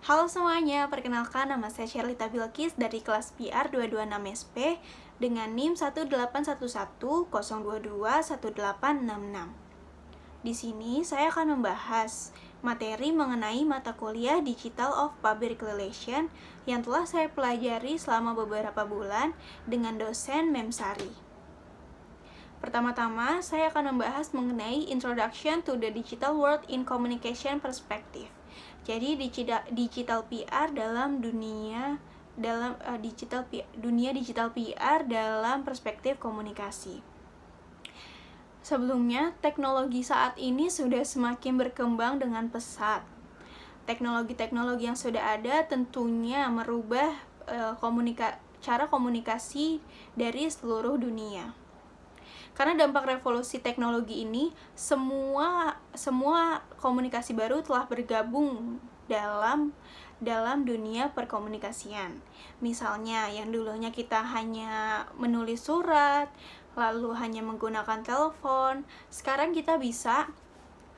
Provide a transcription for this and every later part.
Halo semuanya, perkenalkan nama saya Sherlita Bilkis dari kelas PR 226SP dengan NIM 18110221866. Di sini saya akan membahas materi mengenai mata kuliah Digital of Public Relation yang telah saya pelajari selama beberapa bulan dengan dosen Memsari. Pertama-tama, saya akan membahas mengenai Introduction to the Digital World in Communication Perspective. Jadi digital PR dalam dunia digital PR dalam perspektif komunikasi. Sebelumnya, teknologi saat ini sudah semakin berkembang dengan pesat. Teknologi-teknologi yang sudah ada tentunya merubah cara komunikasi dari seluruh dunia. Karena dampak revolusi teknologi ini, semua komunikasi baru telah bergabung dalam dunia perkomunikasian. Misalnya, yang dulunya kita hanya menulis surat, lalu hanya menggunakan telepon, sekarang kita bisa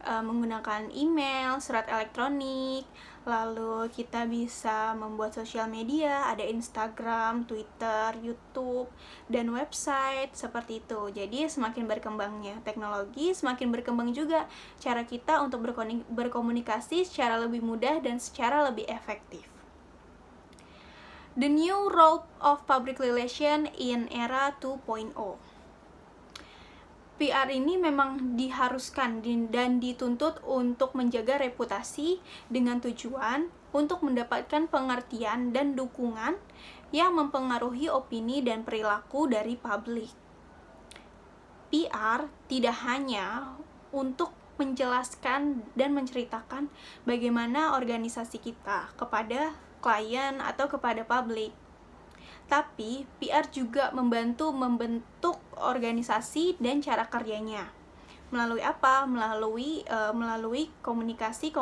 menggunakan email, surat elektronik, lalu kita bisa membuat sosial media, ada Instagram, Twitter, YouTube, dan website, seperti itu. Jadi semakin berkembangnya teknologi, semakin berkembang juga cara kita untuk berkomunikasi secara lebih mudah dan secara lebih efektif. The new role of public relation in era 2.0. PR ini memang diharuskan dan dituntut untuk menjaga reputasi dengan tujuan untuk mendapatkan pengertian dan dukungan yang mempengaruhi opini dan perilaku dari publik. PR tidak hanya untuk menjelaskan dan menceritakan bagaimana organisasi kita kepada klien atau kepada publik, tapi PR juga membentuk organisasi dan cara kerjanya. Melalui apa? Melalui komunikasi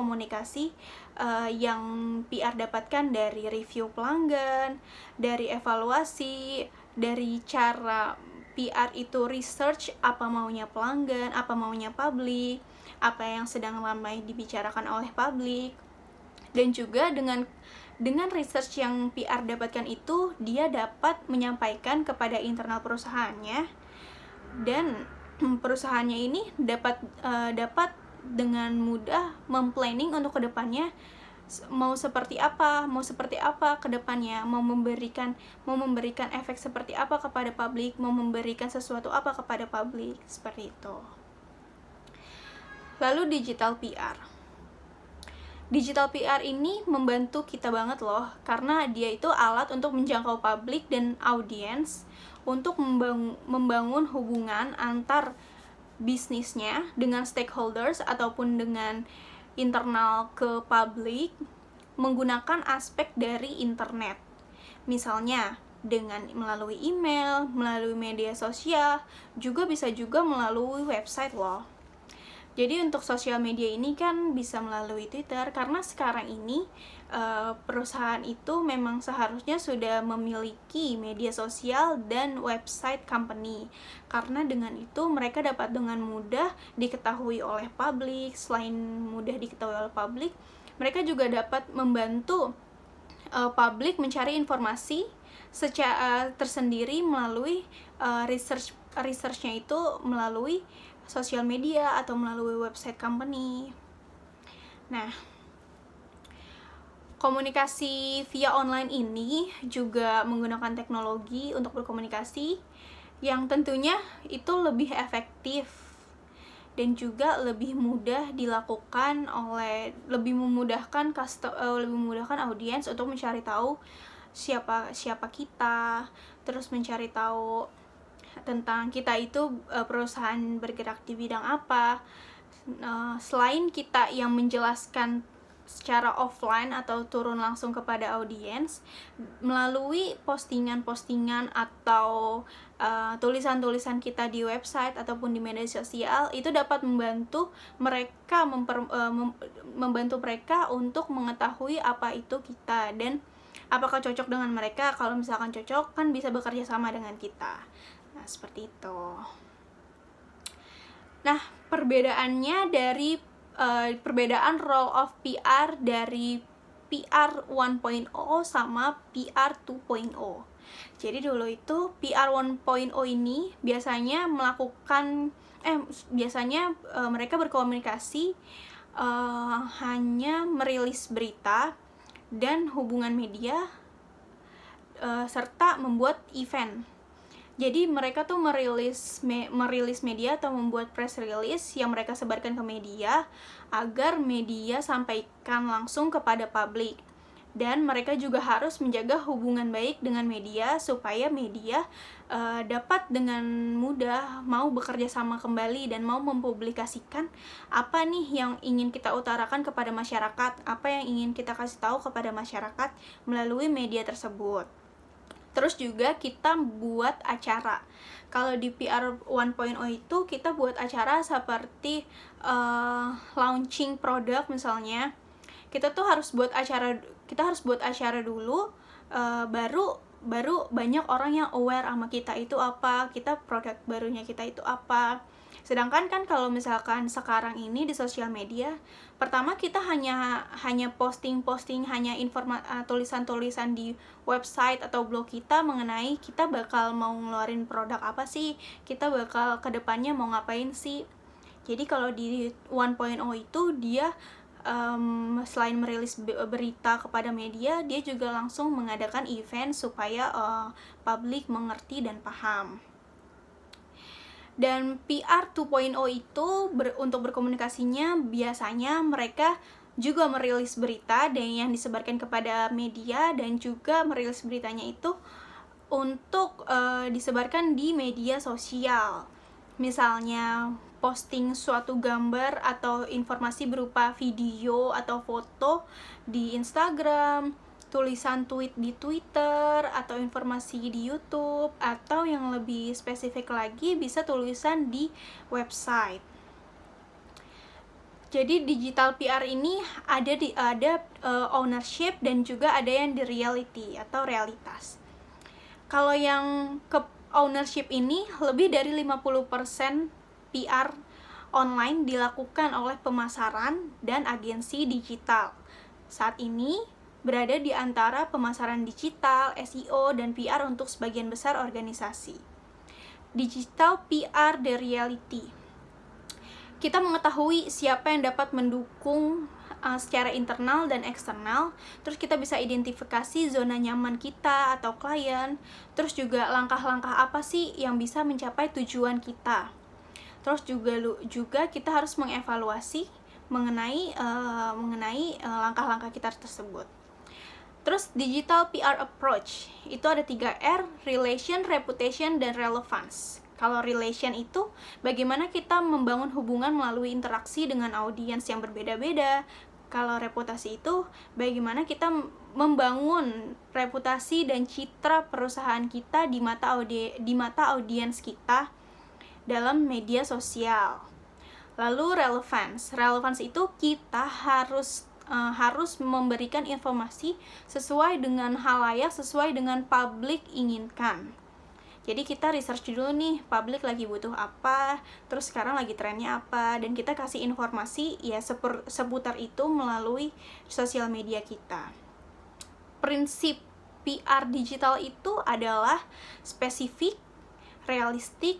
yang PR dapatkan dari review pelanggan, dari evaluasi, dari cara PR itu research apa maunya pelanggan, apa maunya publik, apa yang sedang ramai dibicarakan oleh publik. Dan juga dengan research yang PR dapatkan itu, dia dapat menyampaikan kepada internal perusahaannya, dan perusahaannya ini dapat dengan mudah memplanning untuk kedepannya mau seperti apa kedepannya, mau memberikan efek seperti apa kepada publik, mau memberikan sesuatu apa kepada publik, seperti itu. Lalu digital PR. Digital PR ini membantu kita banget loh, karena dia itu alat untuk menjangkau publik dan audiens untuk membangun hubungan antar bisnisnya dengan stakeholders ataupun dengan internal ke publik menggunakan aspek dari internet. Misalnya dengan melalui email, melalui media sosial, juga bisa melalui website loh. Jadi untuk sosial media ini kan bisa melalui Twitter, karena sekarang ini perusahaan itu memang seharusnya sudah memiliki media sosial dan website company, karena dengan itu mereka dapat dengan mudah diketahui oleh publik. Selain mudah diketahui oleh publik, mereka juga dapat membantu publik mencari informasi secara tersendiri melalui research-nya itu melalui sosial media atau melalui website company. Nah, komunikasi via online ini juga menggunakan teknologi untuk berkomunikasi yang tentunya itu lebih efektif dan juga lebih mudah dilakukan lebih memudahkan audiens untuk mencari tahu siapa kita, terus mencari tahu tentang kita itu perusahaan bergerak di bidang apa. Selain kita yang menjelaskan secara offline atau turun langsung kepada audiens melalui postingan-postingan atau tulisan-tulisan kita di website ataupun di media sosial, itu dapat membantu mereka untuk mengetahui apa itu kita dan apakah cocok dengan mereka. Kalau misalkan cocok, kan bisa bekerja sama dengan kita. Nah, seperti itu. Nah, perbedaannya dari perbedaan role of PR dari PR 1.0 sama PR 2.0. Jadi dulu itu PR 1.0 ini biasanya mereka berkomunikasi hanya merilis berita dan hubungan media serta membuat event. Jadi mereka tuh merilis media atau membuat press release yang mereka sebarkan ke media agar media sampaikan langsung kepada publik. Dan mereka juga harus menjaga hubungan baik dengan media supaya media dapat dengan mudah mau bekerja sama kembali dan mau mempublikasikan apa nih yang ingin kita utarakan kepada masyarakat, apa yang ingin kita kasih tahu kepada masyarakat melalui media tersebut. Terus juga kita buat acara. Kalau di PR 1.0 itu kita buat acara seperti launching produk misalnya. Kita harus buat acara dulu, baru banyak orang yang aware sama kita itu apa, produk barunya kita itu apa. Sedangkan kan kalau misalkan sekarang ini di sosial media, pertama kita hanya posting hanya tulisan-tulisan di website atau blog kita mengenai kita bakal mau ngeluarin produk apa sih, kita bakal kedepannya mau ngapain sih. Jadi kalau di 1.0 itu dia selain merilis berita kepada media, dia juga langsung mengadakan event supaya publik mengerti dan paham. Dan PR 2.0 itu untuk berkomunikasinya biasanya mereka juga merilis berita dan yang disebarkan kepada media, dan juga merilis beritanya itu untuk disebarkan di media sosial. Misalnya posting suatu gambar atau informasi berupa video atau foto di Instagram, tulisan tweet di Twitter, atau informasi di YouTube, atau yang lebih spesifik lagi bisa tulisan di website. Jadi digital PR ini ada ownership dan juga ada yang di reality atau realitas. Kalau yang ke ownership ini, lebih dari 50% PR online dilakukan oleh pemasaran dan agensi digital. Saat ini berada di antara pemasaran digital, SEO, dan PR untuk sebagian besar organisasi. Digital PR the reality. Kita mengetahui siapa yang dapat mendukung secara internal dan eksternal, terus kita bisa identifikasi zona nyaman kita atau klien, terus juga langkah-langkah apa sih yang bisa mencapai tujuan kita. Terus juga kita harus mengevaluasi mengenai langkah-langkah kita tersebut. Terus digital PR approach, itu ada 3R, relation, reputation, dan relevance. Kalau relation itu, bagaimana kita membangun hubungan melalui interaksi dengan audiens yang berbeda-beda. Kalau reputasi itu, bagaimana kita membangun reputasi dan citra perusahaan kita di mata audiens kita dalam media sosial. Lalu relevance itu kita harus memberikan informasi sesuai dengan halayak, sesuai dengan publik inginkan. Jadi kita research dulu nih, publik lagi butuh apa, terus sekarang lagi trennya apa, dan kita kasih informasi ya seputar itu melalui sosial media kita. Prinsip PR digital itu adalah spesifik, realistik,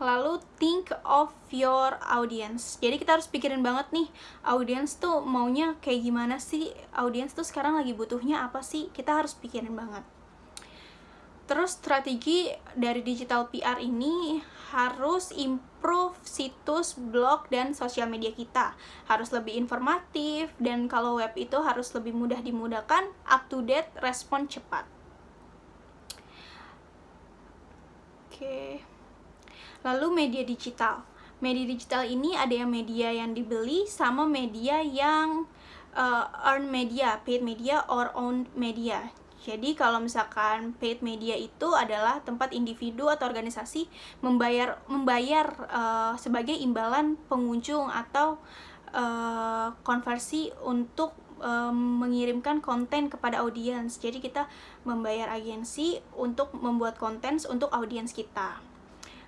lalu think of your audience. Jadi kita harus pikirin banget nih, audience tuh maunya kayak gimana sih, audience tuh sekarang lagi butuhnya apa sih, kita harus pikirin banget. Terus strategi dari digital PR ini harus improve situs, blog, dan sosial media kita. Harus lebih informatif, dan kalau web itu harus lebih mudah dimudahkan, up to date, respon cepat. Oke. Lalu media digital. Media digital ini ada yang media yang dibeli sama media yang earned media, paid media, or owned media. Jadi kalau misalkan paid media itu adalah tempat individu atau organisasi membayar sebagai imbalan pengunjung atau konversi untuk mengirimkan konten kepada audiens. Jadi kita membayar agensi untuk membuat konten untuk audiens kita.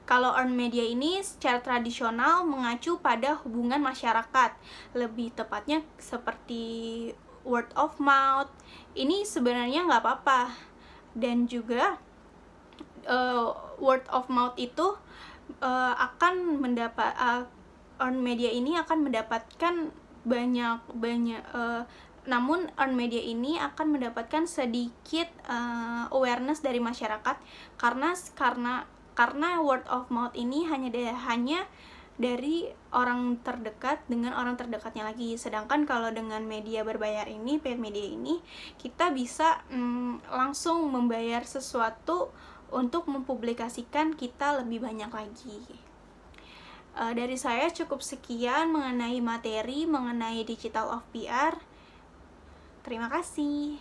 Kalau earned media ini secara tradisional mengacu pada hubungan masyarakat, lebih tepatnya seperti word of mouth. Ini sebenarnya nggak apa-apa. Dan juga word of mouth itu akan mendapat earned media ini akan mendapatkan namun earned media ini akan mendapatkan sedikit awareness dari masyarakat karena word of mouth ini hanya dari orang terdekat dengan orang terdekatnya lagi. Sedangkan kalau dengan media berbayar ini, paid media ini, kita bisa langsung membayar sesuatu untuk mempublikasikan kita lebih banyak lagi. Dari saya cukup sekian mengenai materi mengenai Digital of PR. Terima kasih.